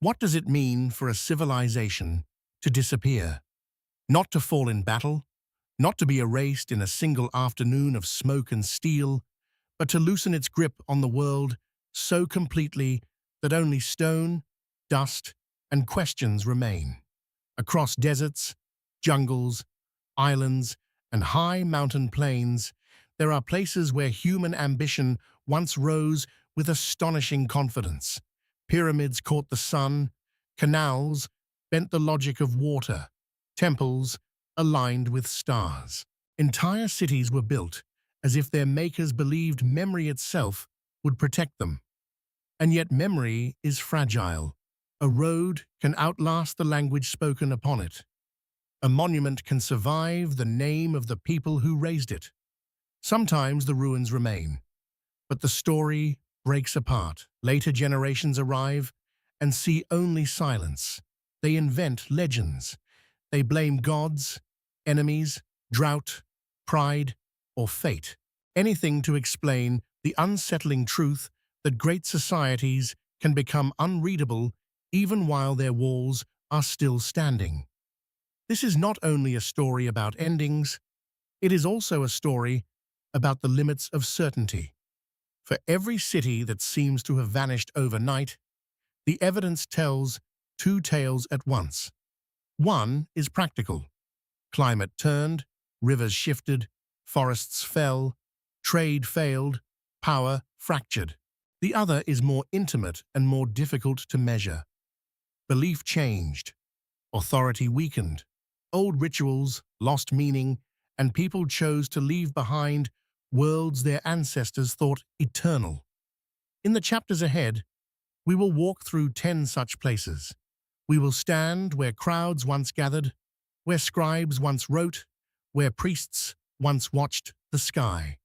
What does it mean for a civilization to disappear? Not to fall in battle, not to be erased in a single afternoon of smoke and steel, but to loosen its grip on the world so completely that only stone, dust, and questions remain. Across deserts, jungles, islands, and high mountain plains, there are places where human ambition once rose with astonishing confidence. Pyramids caught the sun, canals bent the logic of water, temples aligned with stars. Entire cities were built as if their makers believed memory itself would protect them. And yet memory is fragile. A road can outlast the language spoken upon it. A monument can survive the name of the people who raised it. Sometimes the ruins remain, but the story breaks apart. Later generations arrive and see only silence. They invent legends. They blame gods, enemies, drought, pride, or fate. Anything to explain the unsettling truth that great societies can become unreadable even while their walls are still standing. This is not only a story about endings, it is also a story about the limits of certainty. For every city that seems to have vanished overnight, the evidence tells two tales at once. One is practical. Climate turned, rivers shifted, forests fell, trade failed, power fractured. The other is more intimate and more difficult to measure. Belief changed, authority weakened, old rituals lost meaning, and people chose to leave behind worlds their ancestors thought eternal. In the chapters ahead, we will walk through 10 such places. We will stand where crowds once gathered, where scribes once wrote, where priests once watched the sky.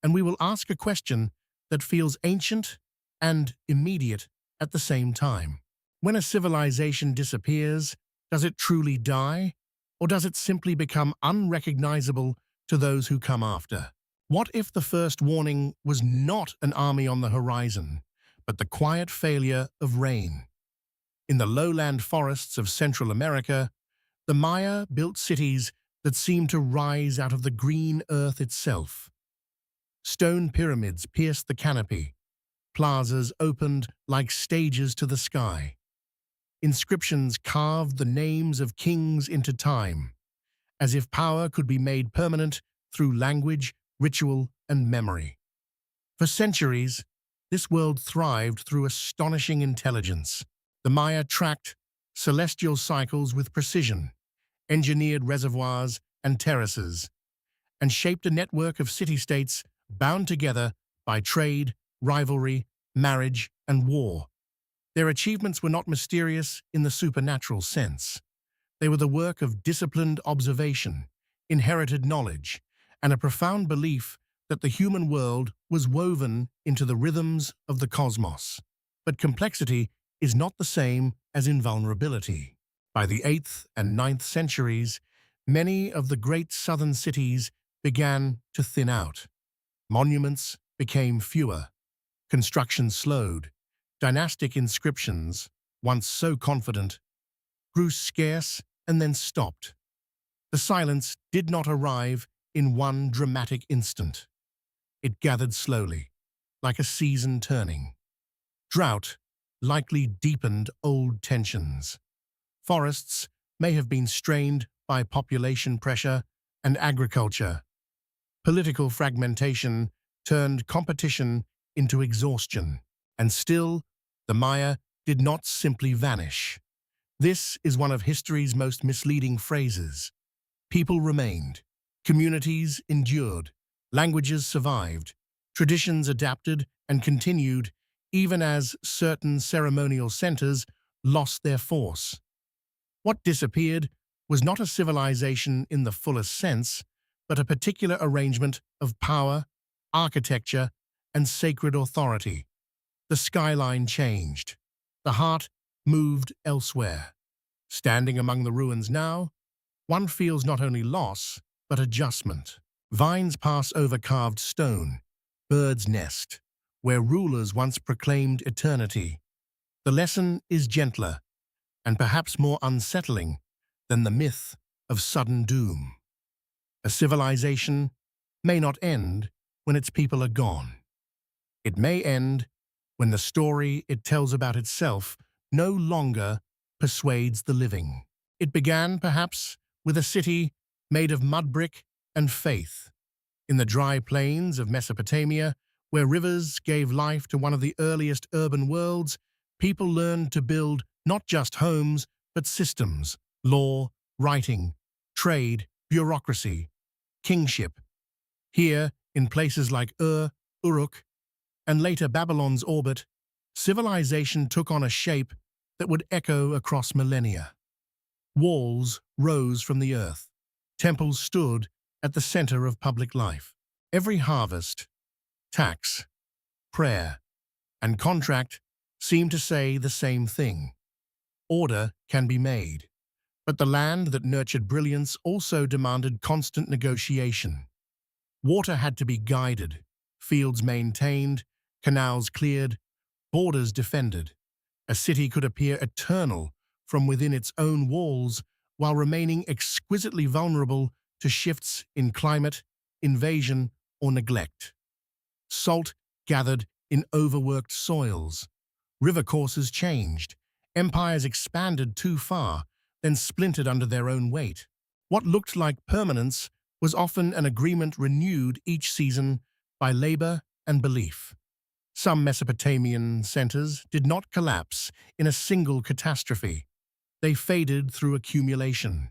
And we will ask a question that feels ancient and immediate at the same time. When a civilization disappears, does it truly die, or does it simply become unrecognizable to those who come after? What if the first warning was not an army on the horizon, but the quiet failure of rain? In the lowland forests of Central America, the Maya built cities that seemed to rise out of the green earth itself. Stone pyramids pierced the canopy, plazas opened like stages to the sky. Inscriptions carved the names of kings into time, as if power could be made permanent through language, ritual, and memory. For centuries, this world thrived through astonishing intelligence. The Maya tracked celestial cycles with precision, engineered reservoirs and terraces, and shaped a network of city-states bound together by trade, rivalry, marriage, and war. Their achievements were not mysterious in the supernatural sense. They were the work of disciplined observation, inherited knowledge, and a profound belief that the human world was woven into the rhythms of the cosmos. But complexity is not the same as invulnerability. By the 8th and 9th centuries, many of the great southern cities began to thin out. Monuments became fewer, construction slowed, dynastic inscriptions, once so confident, grew scarce and then stopped. The silence did not arrive in one dramatic instant. It gathered slowly, like a season turning. Drought likely deepened old tensions. Forests may have been strained by population pressure and agriculture. Political fragmentation turned competition into exhaustion. And still, the Maya did not simply vanish. This is one of history's most misleading phrases. People remained, communities endured, languages survived, traditions adapted and continued even as certain ceremonial centers lost their force. What disappeared was not a civilization in the fullest sense, but a particular arrangement of power, architecture, and sacred authority. The skyline changed. The heart moved elsewhere. Standing among the ruins now, one feels not only loss, but adjustment. Vines pass over carved stone, birds nest, where rulers once proclaimed eternity. The lesson is gentler and perhaps more unsettling than the myth of sudden doom. A civilization may not end when its people are gone. It may end when the story it tells about itself no longer persuades the living. It began, perhaps, with a city made of mud brick and faith. In the dry plains of Mesopotamia, where rivers gave life to one of the earliest urban worlds, people learned to build not just homes, but systems: law, writing, trade, bureaucracy, kingship. Here, in places like Uruk, and later Babylon's orbit, civilization took on a shape that would echo across millennia. Walls rose from the earth. Temples stood at the center of public life. Every harvest, tax, prayer, and contract seemed to say the same thing: order can be made. But the land that nurtured brilliance also demanded constant negotiation. Water had to be guided, fields maintained, canals cleared, borders defended. A city could appear eternal from within its own walls while remaining exquisitely vulnerable to shifts in climate, invasion, or neglect. Salt gathered in overworked soils. River courses changed. Empires expanded too far, then splintered under their own weight. What looked like permanence was often an agreement renewed each season by labor and belief. Some Mesopotamian centers did not collapse in a single catastrophe. They faded through accumulation.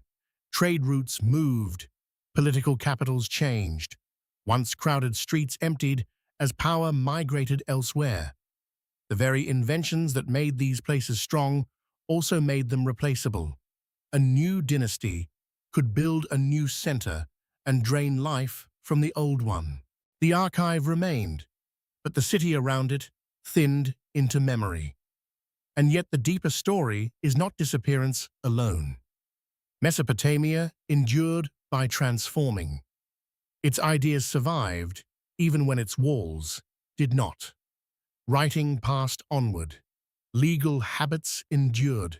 Trade routes moved. Political capitals changed. Once crowded streets emptied as power migrated elsewhere. The very inventions that made these places strong also made them replaceable. A new dynasty could build a new center and drain life from the old one. The archive remained, but the city around it thinned into memory. And yet the deeper story is not disappearance alone. Mesopotamia endured by transforming. Its ideas survived, even when its walls did not. Writing passed onward. Legal habits endured.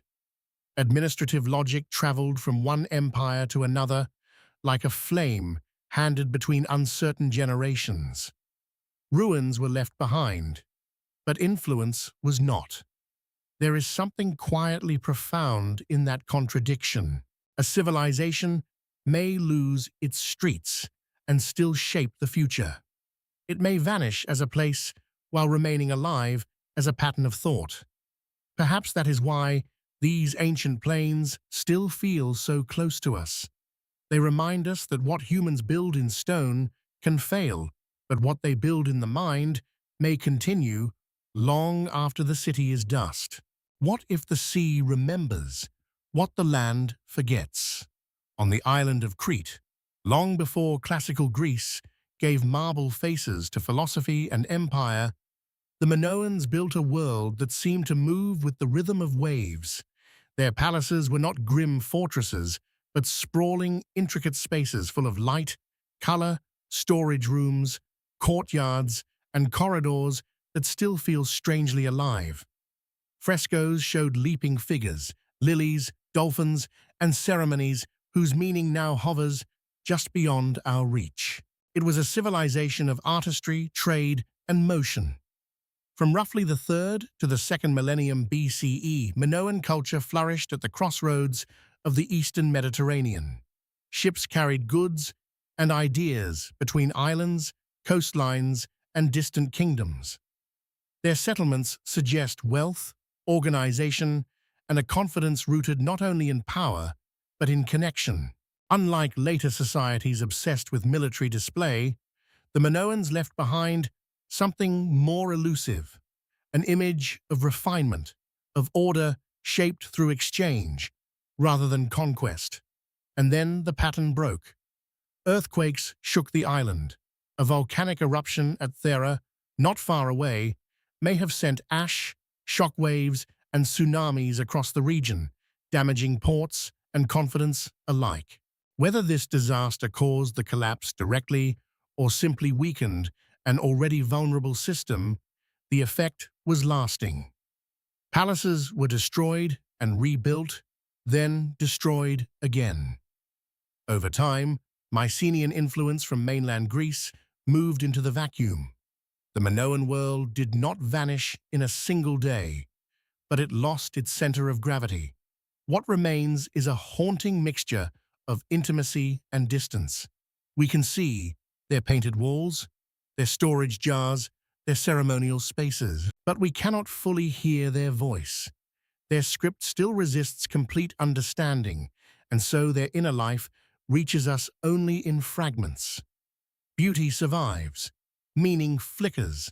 Administrative logic traveled from one empire to another like a flame handed between uncertain generations. Ruins were left behind, but influence was not. There is something quietly profound in that contradiction. A civilization may lose its streets and still shape the future. It may vanish as a place while remaining alive as a pattern of thought. Perhaps that is why these ancient plains still feel so close to us. They remind us that what humans build in stone can fail, but what they build in the mind may continue long after the city is dust. What if the sea remembers what the land forgets? On the island of Crete, long before classical Greece gave marble faces to philosophy and empire, the Minoans built a world that seemed to move with the rhythm of waves. Their palaces were not grim fortresses, but sprawling, intricate spaces full of light, color, storage rooms, courtyards, and corridors that still feel strangely alive. Frescoes showed leaping figures, lilies, dolphins, and ceremonies whose meaning now hovers just beyond our reach. It was a civilization of artistry, trade, and motion. From roughly the 3rd to the 2nd millennium BCE, Minoan culture flourished at the crossroads of the Eastern Mediterranean. Ships carried goods and ideas between islands, coastlines, and distant kingdoms. Their settlements suggest wealth, organization, and a confidence rooted not only in power, but in connection. Unlike later societies obsessed with military display, the Minoans left behind something more elusive, an image of refinement, of order shaped through exchange rather than conquest. And then the pattern broke. Earthquakes shook the island. A volcanic eruption at Thera, not far away, may have sent ash, shockwaves, and tsunamis across the region, damaging ports and confidence alike. Whether this disaster caused the collapse directly or simply weakened an already vulnerable system, the effect was lasting. Palaces were destroyed and rebuilt, then destroyed again. Over time, Mycenaean influence from mainland Greece moved into the vacuum. The Minoan world did not vanish in a single day, but it lost its center of gravity. What remains is a haunting mixture of intimacy and distance. We can see their painted walls, their storage jars, their ceremonial spaces, but we cannot fully hear their voice. Their script still resists complete understanding, and so their inner life reaches us only in fragments. Beauty survives, meaning flickers.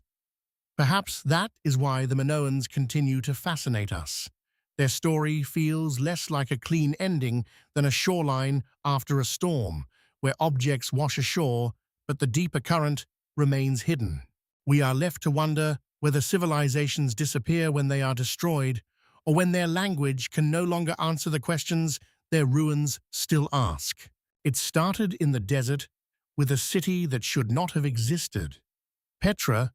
Perhaps that is why the Minoans continue to fascinate us. Their story feels less like a clean ending than a shoreline after a storm, where objects wash ashore, but the deeper current remains hidden. We are left to wonder whether civilizations disappear when they are destroyed, or when their language can no longer answer the questions their ruins still ask. It started in the desert with a city that should not have existed. Petra,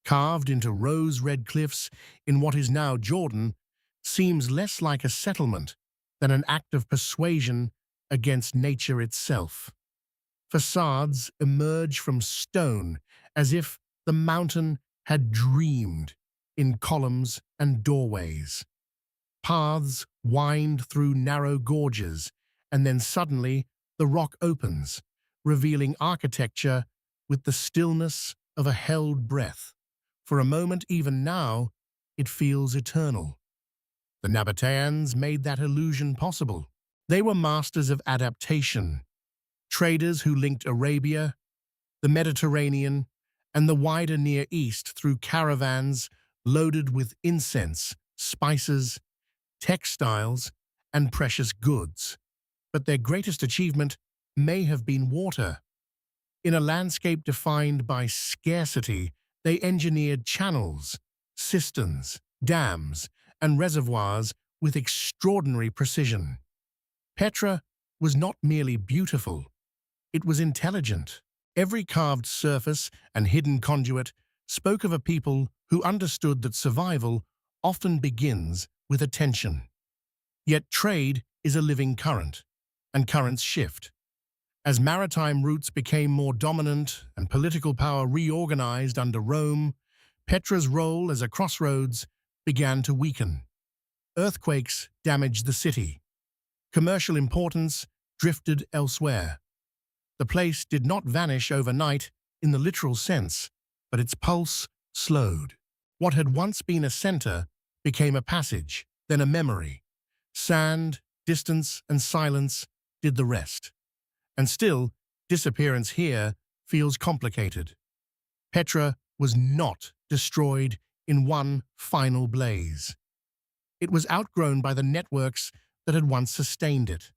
carved into rose-red cliffs in what is now Jordan, seems less like a settlement than an act of persuasion against nature itself. Facades emerge from stone as if the mountain had dreamed in columns and doorways. Paths wind through narrow gorges, and then suddenly the rock opens, revealing architecture with the stillness of a held breath. For a moment, even now, it feels eternal. The Nabateans made that illusion possible. They were masters of adaptation, traders who linked Arabia, the Mediterranean, and the wider Near East through caravans loaded with incense, spices, textiles, and precious goods. But their greatest achievement may have been water. In a landscape defined by scarcity, they engineered channels, cisterns, dams, and reservoirs with extraordinary precision. Petra was not merely beautiful, it was intelligent. Every carved surface and hidden conduit spoke of a people who understood that survival often begins with attention. Yet trade is a living current, and currents shift. As maritime routes became more dominant and political power reorganized under Rome, Petra's role as a crossroads began to weaken. Earthquakes damaged the city. Commercial importance drifted elsewhere. The place did not vanish overnight in the literal sense, but its pulse slowed. What had once been a center became a passage, then a memory. Sand, distance, and silence did the rest. And still, disappearance here feels complicated. Petra was not destroyed in one final blaze. It was outgrown by the networks that had once sustained it.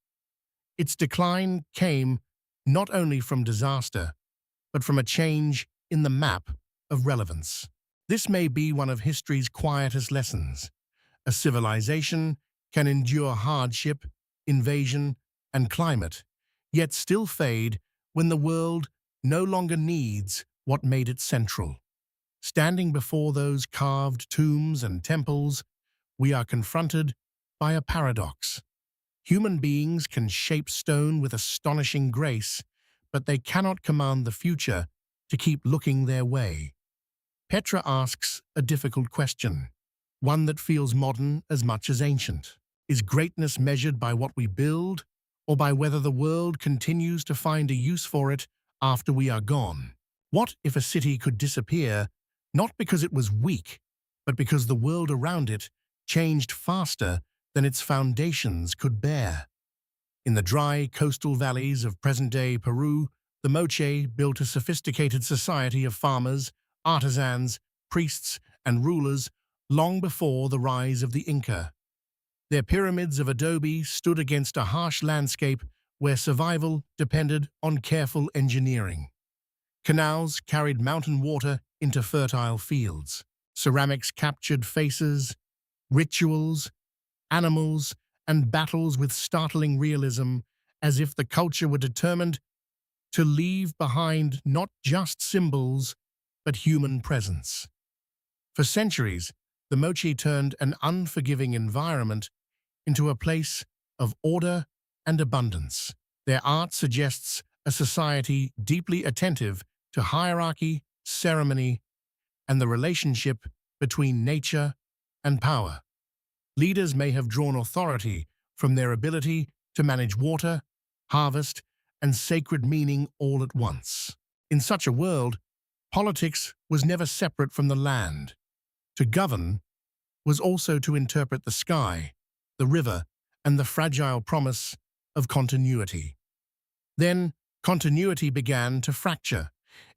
Its decline came not only from disaster, but from a change in the map of relevance. This may be one of history's quietest lessons. A civilization can endure hardship, invasion, and climate, yet still fade when the world no longer needs what made it central. Standing before those carved tombs and temples, we are confronted by a paradox. Human beings can shape stone with astonishing grace, but they cannot command the future to keep looking their way. Petra asks a difficult question, one that feels modern as much as ancient. Is greatness measured by what we build, or by whether the world continues to find a use for it after we are gone? What if a city could disappear, not because it was weak, but because the world around it changed faster than its foundations could bear? In the dry coastal valleys of present-day Peru, the Moche built a sophisticated society of farmers, artisans, priests, and rulers long before the rise of the Inca. Their pyramids of adobe stood against a harsh landscape where survival depended on careful engineering. Canals carried mountain water into fertile fields. Ceramics captured faces, rituals, animals, and battles with startling realism, as if the culture were determined to leave behind not just symbols, but human presence. For centuries, The Moche turned an unforgiving environment into a place of order and abundance. Their art suggests a society deeply attentive to hierarchy, ceremony, and the relationship between nature and power. Leaders may have drawn authority from their ability to manage water, harvest, and sacred meaning all at once. In such a world, politics was never separate from the land. To govern was also to interpret the sky, the river, and the fragile promise of continuity. Then, continuity began to fracture.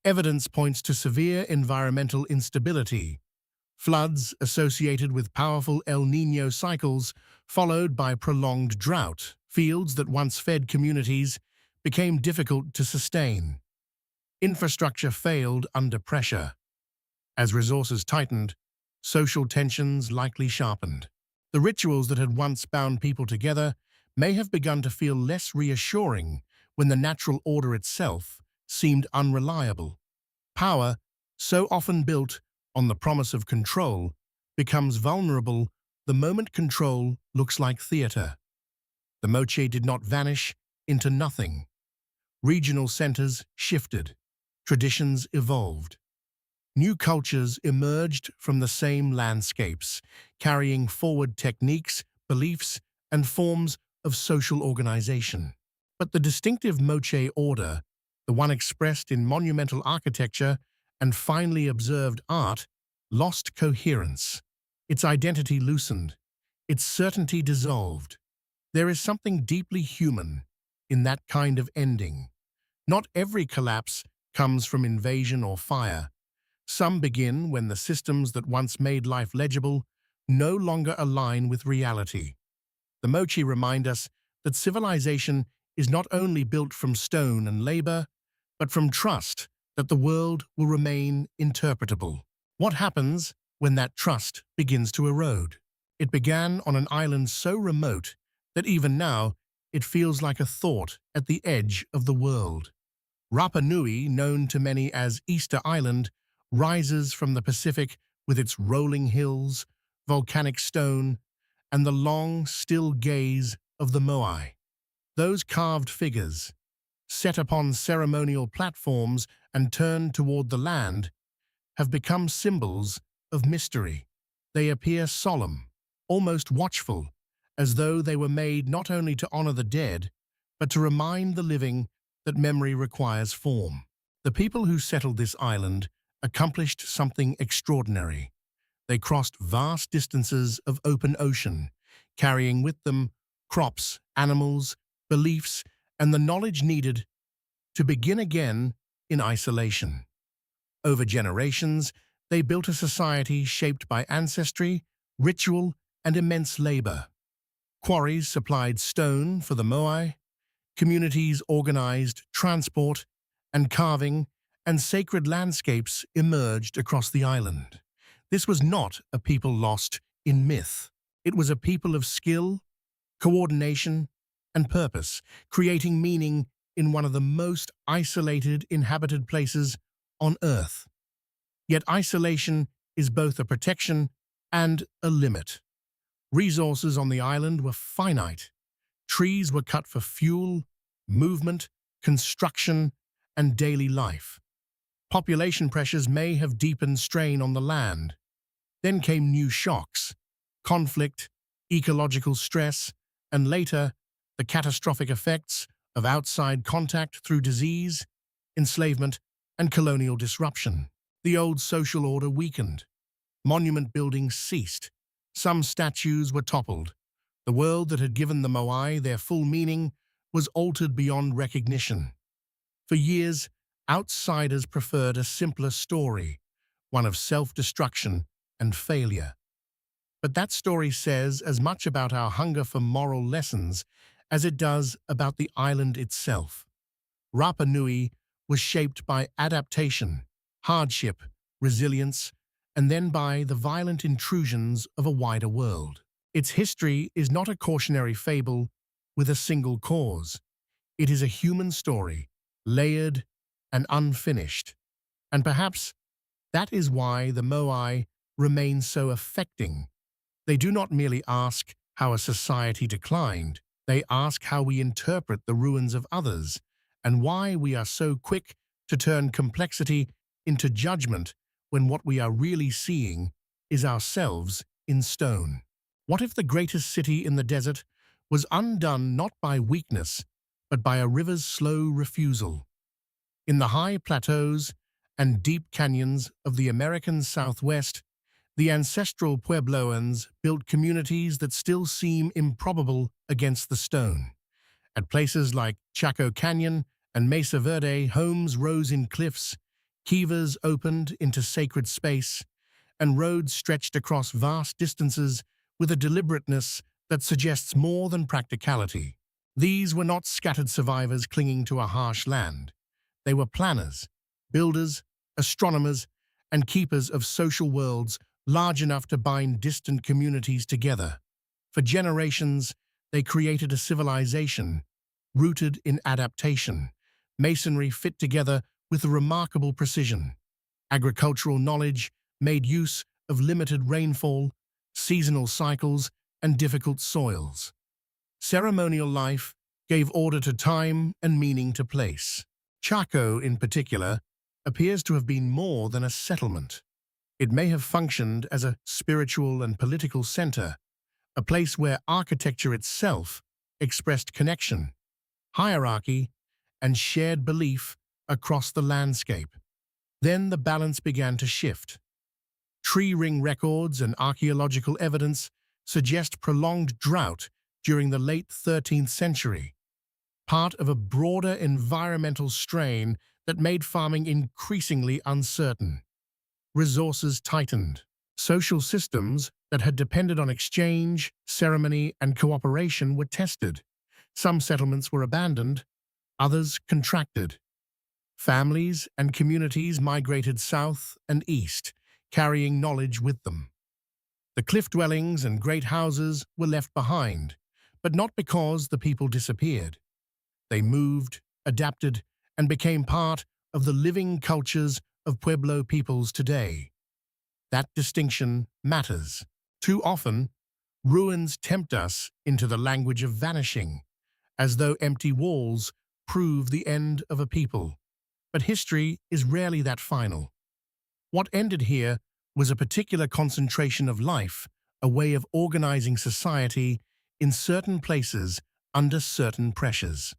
Evidence points to severe environmental instability, floods associated with powerful El Niño cycles, followed by prolonged drought. Fields that once fed communities became difficult to sustain. Infrastructure failed under pressure. As resources tightened, social tensions likely sharpened. The rituals that had once bound people together may have begun to feel less reassuring when the natural order itself seemed unreliable. Power, so often built on the promise of control, becomes vulnerable the moment control looks like theater. The Moche did not vanish into nothing. Regional centers shifted. Traditions evolved. New cultures emerged from the same landscapes, carrying forward techniques, beliefs, and forms of social organization. But the distinctive Moche order, the one expressed in monumental architecture and finely observed art, lost coherence. Its identity loosened. Its certainty dissolved. There is something deeply human in that kind of ending. Not every collapse comes from invasion or fire. Some begin when the systems that once made life legible no longer align with reality. The Moche remind us that civilization is not only built from stone and labor, but from trust that the world will remain interpretable. What happens when that trust begins to erode? It began on an island so remote that even now it feels like a thought at the edge of the world. Rapa Nui, known to many as Easter Island, rises from the Pacific with its rolling hills, volcanic stone, and the long, still gaze of the moai. Those carved figures, set upon ceremonial platforms and turned toward the land, have become symbols of mystery. They appear solemn, almost watchful, as though they were made not only to honor the dead, but to remind the living that memory requires form. The people who settled this island accomplished something extraordinary. They crossed vast distances of open ocean, carrying with them crops, animals, beliefs, and the knowledge needed to begin again in isolation. Over generations, they built a society shaped by ancestry, ritual, and immense labor. Quarries supplied stone for the moai, communities organized transport and carving, and sacred landscapes emerged across the island. This was not a people lost in myth. It was a people of skill, coordination, and purpose, creating meaning in one of the most isolated inhabited places on Earth. Yet isolation is both a protection and a limit. Resources on the island were finite. Trees were cut for fuel, movement, construction, and daily life. Population pressures may have deepened strain on the land. Then came new shocks, conflict, ecological stress, and later, the catastrophic effects of outside contact through disease, enslavement, and colonial disruption. The old social order weakened. Monument buildings ceased. Some statues were toppled. The world that had given the moai their full meaning was altered beyond recognition. For years, outsiders preferred a simpler story, one of self-destruction and failure. But that story says as much about our hunger for moral lessons as it does about the island itself. Rapa Nui was shaped by adaptation, hardship, resilience, and then by the violent intrusions of a wider world. Its history is not a cautionary fable with a single cause. It is a human story, layered and unfinished. And perhaps that is why the moai remain so affecting. They do not merely ask how a society declined, they ask how we interpret the ruins of others and why we are so quick to turn complexity into judgment when what we are really seeing is ourselves in stone. What if the greatest city in the desert was undone not by weakness, but by a river's slow refusal? In the high plateaus and deep canyons of the American Southwest, the ancestral Puebloans built communities that still seem improbable against the stone. At places like Chaco Canyon and Mesa Verde, homes rose in cliffs, kivas opened into sacred space, and roads stretched across vast distances with a deliberateness that suggests more than practicality. These were not scattered survivors clinging to a harsh land. They were planners, builders, astronomers, and keepers of social worlds large enough to bind distant communities together. For generations, they created a civilization rooted in adaptation, masonry fit together with a remarkable precision. Agricultural knowledge made use of limited rainfall, seasonal cycles, and difficult soils. Ceremonial life gave order to time and meaning to place. Chaco, in particular, appears to have been more than a settlement. It may have functioned as a spiritual and political center, a place where architecture itself expressed connection, hierarchy, and shared belief across the landscape. Then the balance began to shift. Tree ring records and archaeological evidence suggest prolonged drought during the late 13th century, part of a broader environmental strain that made farming increasingly uncertain. Resources tightened. Social systems that had depended on exchange, ceremony, and cooperation were tested. Some settlements were abandoned, others contracted. Families and communities migrated south and east, carrying knowledge with them. The cliff dwellings and great houses were left behind, but not because the people disappeared. They moved, adapted, and became part of the living cultures of Pueblo peoples today. That distinction matters. Too often, ruins tempt us into the language of vanishing, as though empty walls prove the end of a people. But history is rarely that final. What ended here was a particular concentration of life, a way of organizing society in certain places under certain pressures.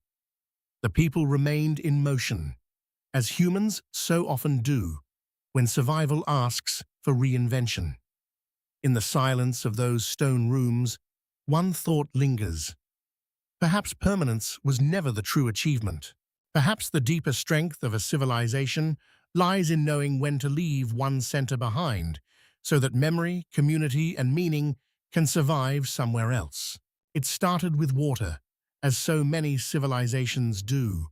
The people remained in motion, as humans so often do when survival asks for reinvention. In the silence of those stone rooms, one thought lingers. Perhaps permanence was never the true achievement. Perhaps the deeper strength of a civilization lies in knowing when to leave one center behind, so that memory, community, and meaning can survive somewhere else. It started with water, as so many civilizations do.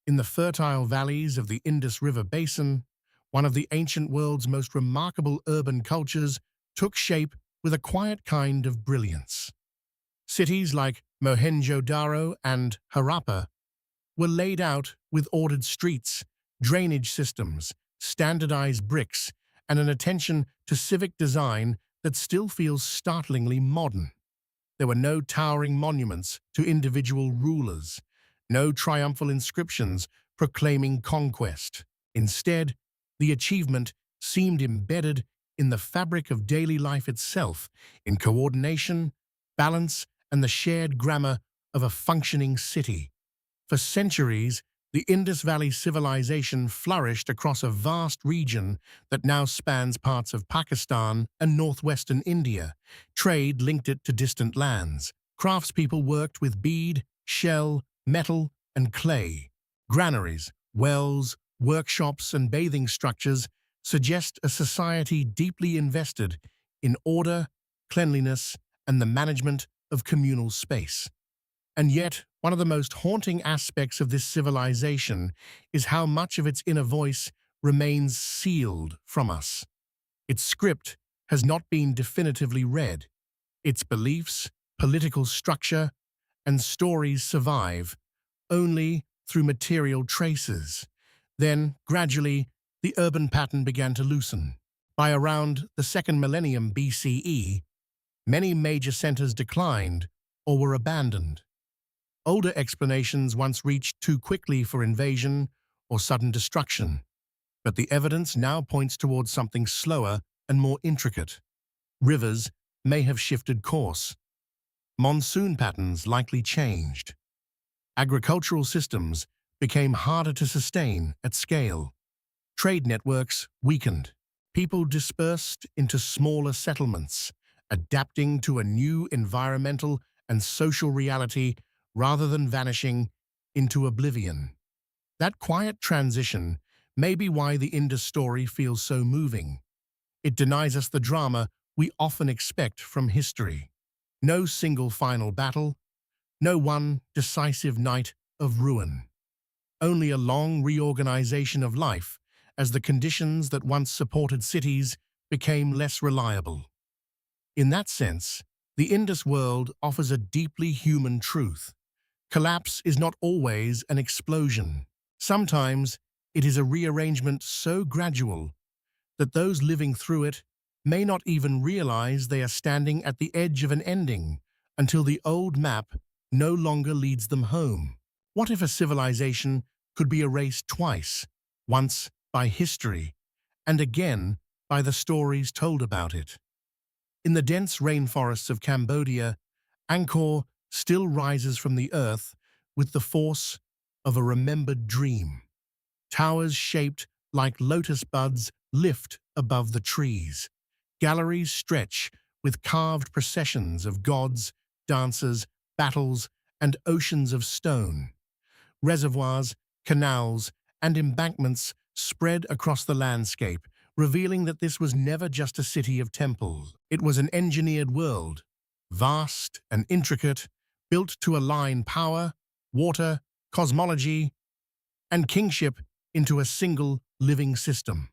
In the fertile valleys of the Indus River basin, one of the ancient world's most remarkable urban cultures took shape with a quiet kind of brilliance. Cities like Mohenjo-Daro and Harappa were laid out with ordered streets, drainage systems, standardized bricks, and an attention to civic design that still feels startlingly modern. There were no towering monuments to individual rulers, no triumphal inscriptions proclaiming conquest. Instead, the achievement seemed embedded in the fabric of daily life itself, in coordination, balance, and the shared grammar of a functioning city. For centuries, the Indus Valley civilization flourished across a vast region that now spans parts of Pakistan and northwestern India. Trade linked it to distant lands. Craftspeople worked with bead, shell, metal, and clay. Granaries, wells, workshops, and bathing structures suggest a society deeply invested in order, cleanliness, and the management of communal space. And yet, one of the most haunting aspects of this civilization is how much of its inner voice remains sealed from us. Its script has not been definitively read. Its beliefs, political structure, and stories survive only through material traces. Then, gradually, the urban pattern began to loosen. By around the second millennium BCE, many major centers declined or were abandoned. Older explanations once reached too quickly for invasion or sudden destruction, but the evidence now points towards something slower and more intricate. Rivers may have shifted course. Monsoon patterns likely changed. Agricultural systems became harder to sustain at scale. Trade networks weakened. People dispersed into smaller settlements, adapting to a new environmental and social reality rather than vanishing into oblivion. That quiet transition may be why the Indus story feels so moving. It denies us the drama we often expect from history. No single final battle, no one decisive night of ruin. Only a long reorganization of life as the conditions that once supported cities became less reliable. In that sense, the Indus world offers a deeply human truth. Collapse is not always an explosion. Sometimes it is a rearrangement so gradual that those living through it may not even realize they are standing at the edge of an ending until the old map no longer leads them home. What if a civilization could be erased twice, once by history and again by the stories told about it? In the dense rainforests of Cambodia, Angkor still rises from the earth with the force of a remembered dream. Towers shaped like lotus buds lift above the trees. Galleries stretch with carved processions of gods, dancers, battles, and oceans of stone. Reservoirs, canals, and embankments spread across the landscape, revealing that this was never just a city of temples. It was an engineered world, vast and intricate, built to align power, water, cosmology, and kingship into a single living system.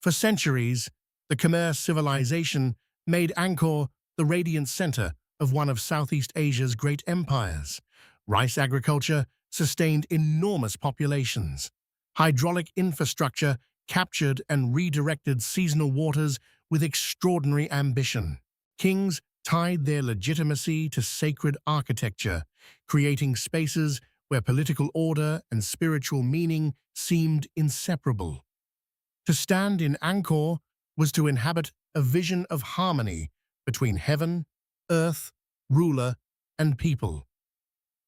For centuries, the Khmer civilization made Angkor the radiant center of one of Southeast Asia's great empires. Rice agriculture sustained enormous populations. Hydraulic infrastructure captured and redirected seasonal waters with extraordinary ambition. Kings tied their legitimacy to sacred architecture, creating spaces where political order and spiritual meaning seemed inseparable. To stand in Angkor was to inhabit a vision of harmony between heaven, earth, ruler, and people.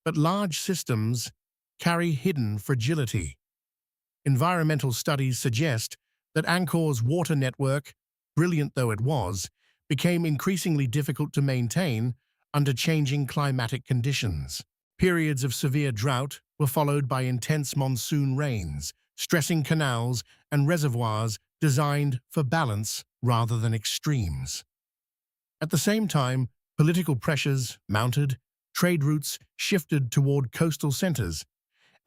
But large systems carry hidden fragility. Environmental studies suggest that Angkor's water network, brilliant though it was, became increasingly difficult to maintain under changing climatic conditions. Periods of severe drought were followed by intense monsoon rains, stressing canals and reservoirs designed for balance rather than extremes. At the same time, political pressures mounted, trade routes shifted toward coastal centers,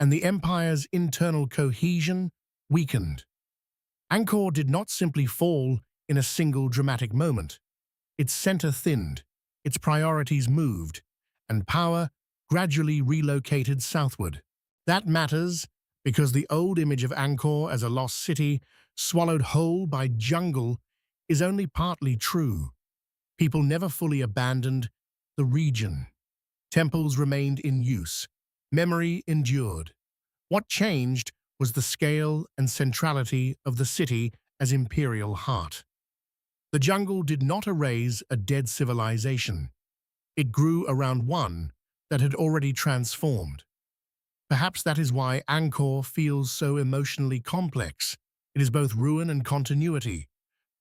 and the empire's internal cohesion weakened. Angkor did not simply fall in a single dramatic moment. Its center thinned, its priorities moved, and power gradually relocated southward. That matters because the old image of Angkor as a lost city, swallowed whole by jungle, is only partly true. People never fully abandoned the region. Temples remained in use. Memory endured. What changed was the scale and centrality of the city as imperial heart. The jungle did not erase a dead civilization. It grew around one that had already transformed. Perhaps that is why Angkor feels so emotionally complex. It is both ruin and continuity,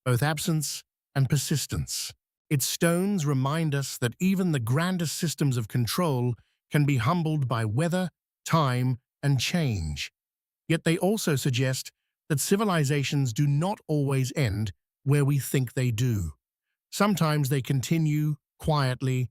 both absence and persistence. Its stones remind us that even the grandest systems of control can be humbled by weather, time, and change. Yet they also suggest that civilizations do not always end where we think they do. Sometimes they continue quietly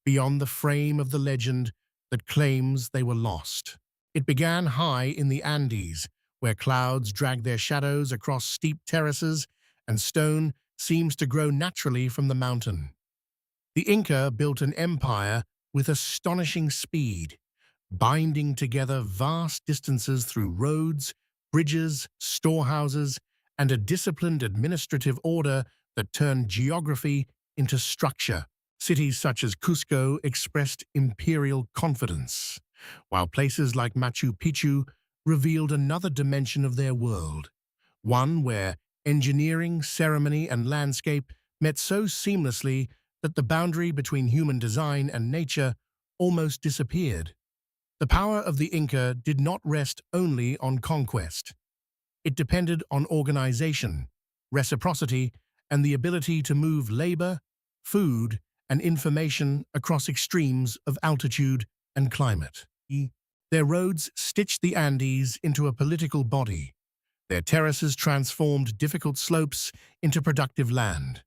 beyond the frame of the legend that claims they were lost. It began high in the Andes, where clouds drag their shadows across steep terraces and stone seems to grow naturally from the mountain. The Inca built an empire with astonishing speed, binding together vast distances through roads, bridges, storehouses, and a disciplined administrative order that turned geography into structure. Cities such as Cusco expressed imperial confidence, while places like Machu Picchu revealed another dimension of their world, one where engineering, ceremony, and landscape met so seamlessly that the boundary between human design and nature almost disappeared. The power of the Inca did not rest only on conquest. It depended on organization, reciprocity, and the ability to move labor, food, and information across extremes of altitude and climate. Their roads stitched the Andes into a political body. Their terraces transformed difficult slopes into productive land.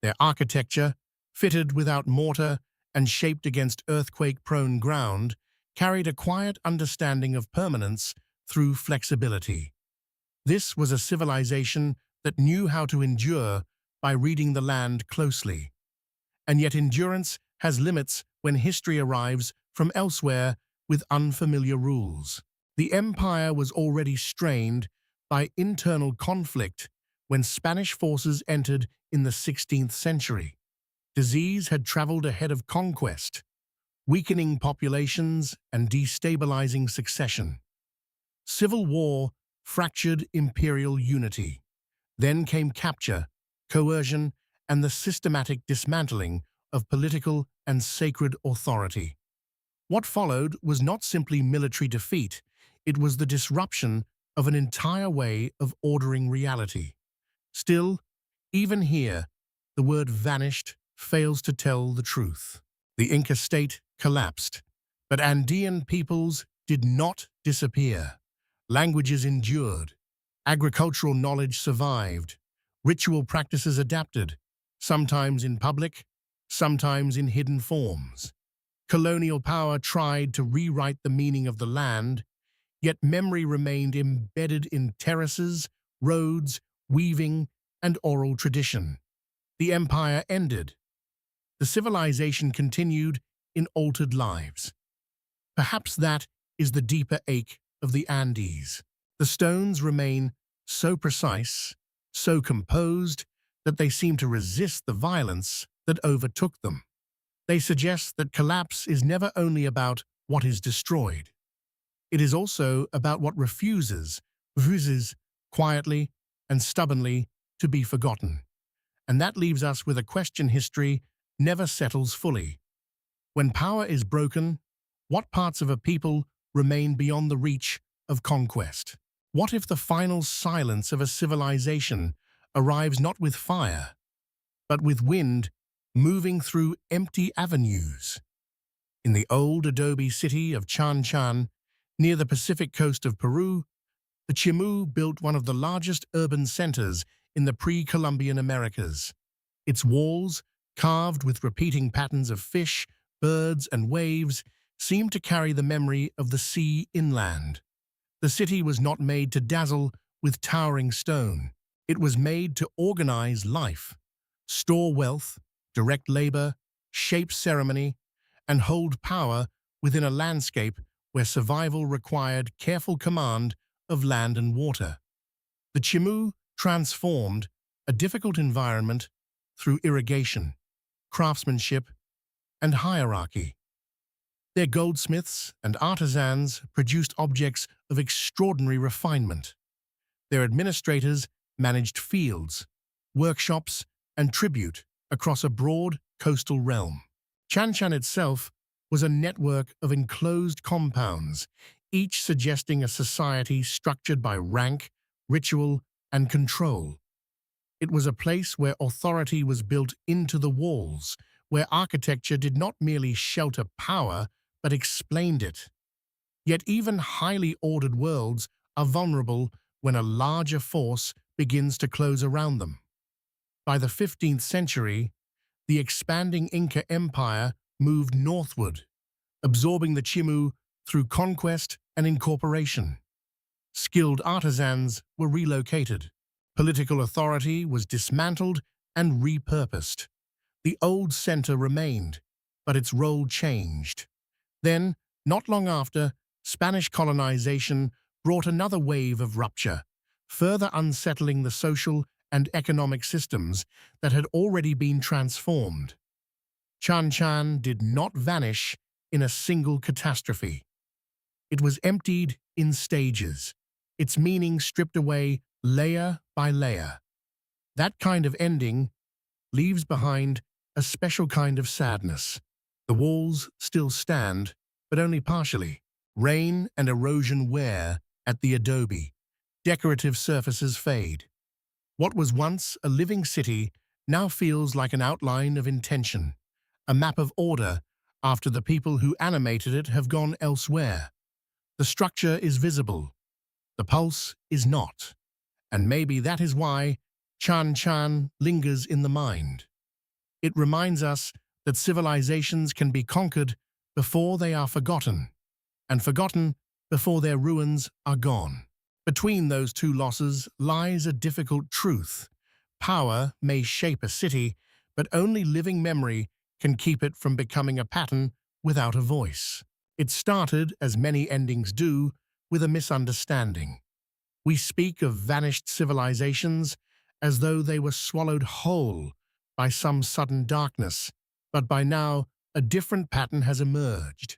Their architecture, fitted without mortar and shaped against earthquake-prone ground, carried a quiet understanding of permanence through flexibility. This was a civilization that knew how to endure by reading the land closely. And yet endurance has limits when history arrives from elsewhere with unfamiliar rules. The empire was already strained by internal conflict when Spanish forces entered in the 16th century. Disease had traveled ahead of conquest, weakening populations and destabilizing succession. Civil war fractured imperial unity. Then came capture, coercion, and the systematic dismantling of political and sacred authority. What followed was not simply military defeat, it was the disruption of an entire way of ordering reality. Still, even here, the word vanished fails to tell the truth. The Inca state collapsed, but Andean peoples did not disappear. Languages endured, agricultural knowledge survived, ritual practices adapted, sometimes in public, sometimes in hidden forms. Colonial power tried to rewrite the meaning of the land, yet memory remained embedded in terraces, roads, weaving, and oral tradition. The empire ended. The civilization continued in altered lives. Perhaps that is the deeper ache of the Andes. The stones remain so precise, so composed, that they seem to resist the violence that overtook them. They suggest that collapse is never only about what is destroyed. It is also about what refuses quietly and stubbornly to be forgotten. And that leaves us with a question history never settles fully. When power is broken, what parts of a people remain beyond the reach of conquest? What if the final silence of a civilization arrives not with fire, but with wind moving through empty avenues? In the old adobe city of Chan Chan, near the Pacific coast of Peru, the Chimu built one of the largest urban centers in the pre-Columbian Americas. Its walls, carved with repeating patterns of fish, birds, and waves, seemed to carry the memory of the sea inland. The city was not made to dazzle with towering stone. It was made to organize life, store wealth, direct labor, shape ceremony, and hold power within a landscape where survival required careful command of land and water. The Chimu transformed a difficult environment through irrigation, craftsmanship, and hierarchy. Their goldsmiths and artisans produced objects of extraordinary refinement. Their administrators managed fields, workshops, and tribute across a broad coastal realm. Chan Chan itself was a network of enclosed compounds, each suggesting a society structured by rank, ritual, and control. It was a place where authority was built into the walls, where architecture did not merely shelter power, but explained it. Yet even highly ordered worlds are vulnerable when a larger force begins to close around them. By the 15th century, the expanding Inca Empire moved northward, absorbing the Chimu through conquest and incorporation. Skilled artisans were relocated. Political authority was dismantled and repurposed. The old center remained, but its role changed. Then, not long after, Spanish colonization brought another wave of rupture. further unsettling the social and economic systems that had already been transformed. Chan Chan did not vanish in a single catastrophe. It was emptied in stages, its meaning stripped away layer by layer. That kind of ending leaves behind a special kind of sadness. The walls still stand, but only partially. Rain and erosion wear at the adobe. Decorative surfaces fade. What was once a living city now feels like an outline of intention, a map of order after the people who animated it have gone elsewhere. The structure is visible, the pulse is not, and maybe that is why Chan Chan lingers in the mind. It reminds us that civilizations can be conquered before they are forgotten, and forgotten before their ruins are gone. Between those two losses lies a difficult truth. Power may shape a city, but only living memory can keep it from becoming a pattern without a voice. It started, as many endings do, with a misunderstanding. We speak of vanished civilizations as though they were swallowed whole by some sudden darkness, but by now a different pattern has emerged.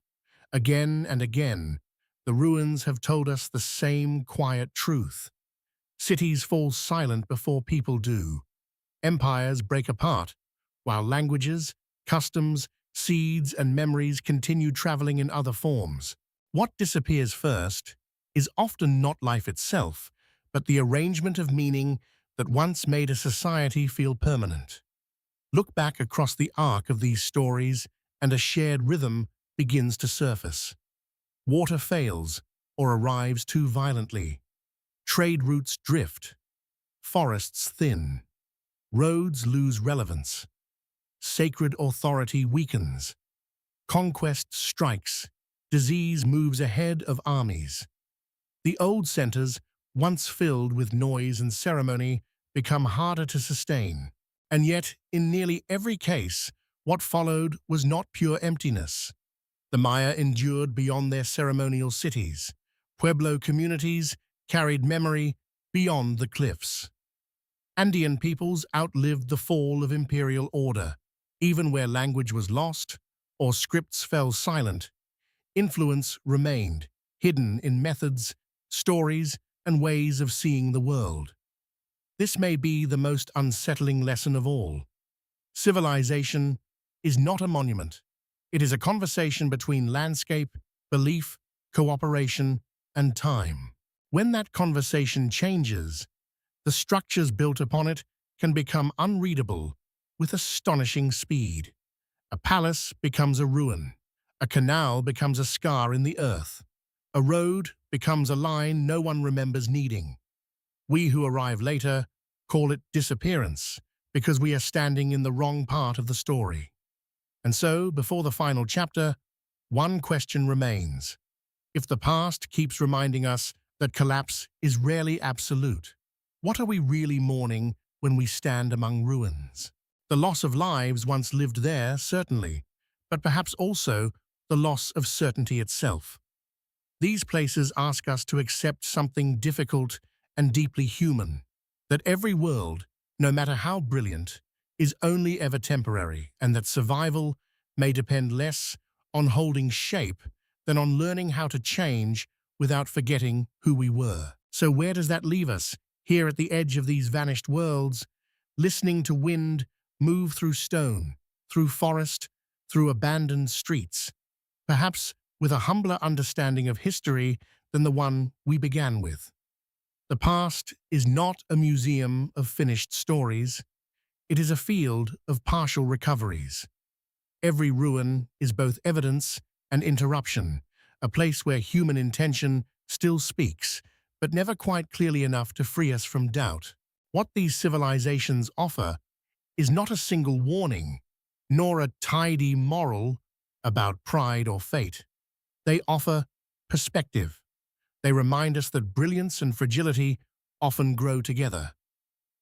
Again and again, the ruins have told us the same quiet truth. Cities fall silent before people do. Empires break apart, while languages, customs, seeds, and memories continue traveling in other forms. What disappears first is often not life itself, but the arrangement of meaning that once made a society feel permanent. Look back across the arc of these stories, and a shared rhythm begins to surface. Water fails or arrives too violently. Trade routes drift. Forests thin. Roads lose relevance. Sacred authority weakens. Conquest strikes. Disease moves ahead of armies. The old centers, once filled with noise and ceremony, become harder to sustain. And yet, in nearly every case, what followed was not pure emptiness. The Maya endured beyond their ceremonial cities. Pueblo communities carried memory beyond the cliffs. Andean peoples outlived the fall of imperial order. Even where language was lost or scripts fell silent, influence remained, hidden in methods, stories, and ways of seeing the world. This may be the most unsettling lesson of all. Civilization is not a monument. It is a conversation between landscape, belief, cooperation, and time. When that conversation changes, the structures built upon it can become unreadable with astonishing speed. A palace becomes a ruin. A canal becomes a scar in the earth. A road becomes a line no one remembers needing. We who arrive later call it disappearance because we are standing in the wrong part of the story. And so, before the final chapter, one question remains. If the past keeps reminding us that collapse is rarely absolute, what are we really mourning when we stand among ruins? The loss of lives once lived there, certainly, but perhaps also the loss of certainty itself. These places ask us to accept something difficult and deeply human, that every world, no matter how brilliant, is only ever temporary, and that survival may depend less on holding shape than on learning how to change without forgetting who we were. So where does that leave us, here at the edge of these vanished worlds, listening to wind move through stone, through forest, through abandoned streets, perhaps with a humbler understanding of history than the one we began with? The past is not a museum of finished stories. It is a field of partial recoveries. Every ruin is both evidence and interruption, a place where human intention still speaks, but never quite clearly enough to free us from doubt. What these civilizations offer is not a single warning, nor a tidy moral about pride or fate. They offer perspective. They remind us that brilliance and fragility often grow together.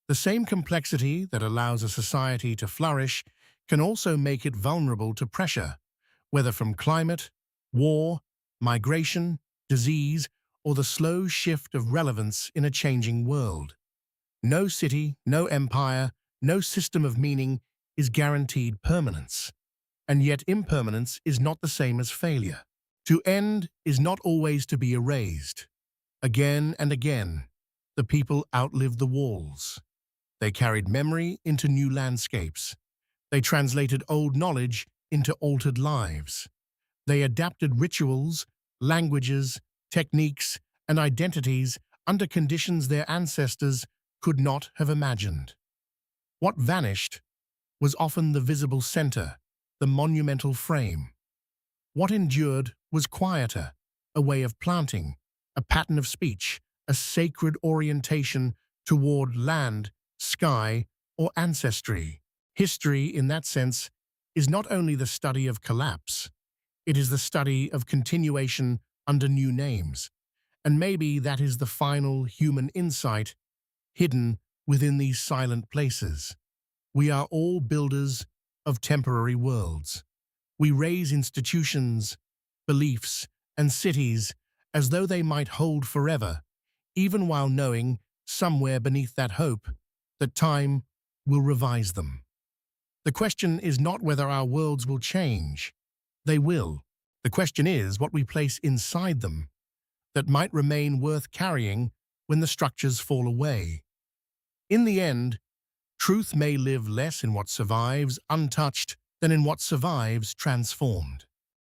The same complexity that allows a society to flourish can also make it vulnerable to pressure, whether from climate, war, migration, disease, or the slow shift of relevance in a changing world. No city, no empire, no system of meaning is guaranteed permanence. And yet impermanence is not the same as failure. To end is not always to be erased. Again and again, the people outlived the walls. They carried memory into new landscapes. They translated old knowledge into altered lives. They adapted rituals, languages, techniques, and identities under conditions their ancestors could not have imagined. What vanished was often the visible center, the monumental frame. What endured was quieter, a way of planting, a pattern of speech, a sacred orientation toward land, sky, or ancestry. History, in that sense, is not only the study of collapse, it is the study of continuation under new names. And maybe that is the final human insight hidden within these silent places. We are all builders of temporary worlds. We raise institutions, beliefs, and cities as though they might hold forever, even while knowing, somewhere beneath that hope, that time will revise them. The question is not whether our worlds will change. They will. The question is what we place inside them that might remain worth carrying when the structures fall away. In the end, truth may live less in what survives untouched than in what survives transformed.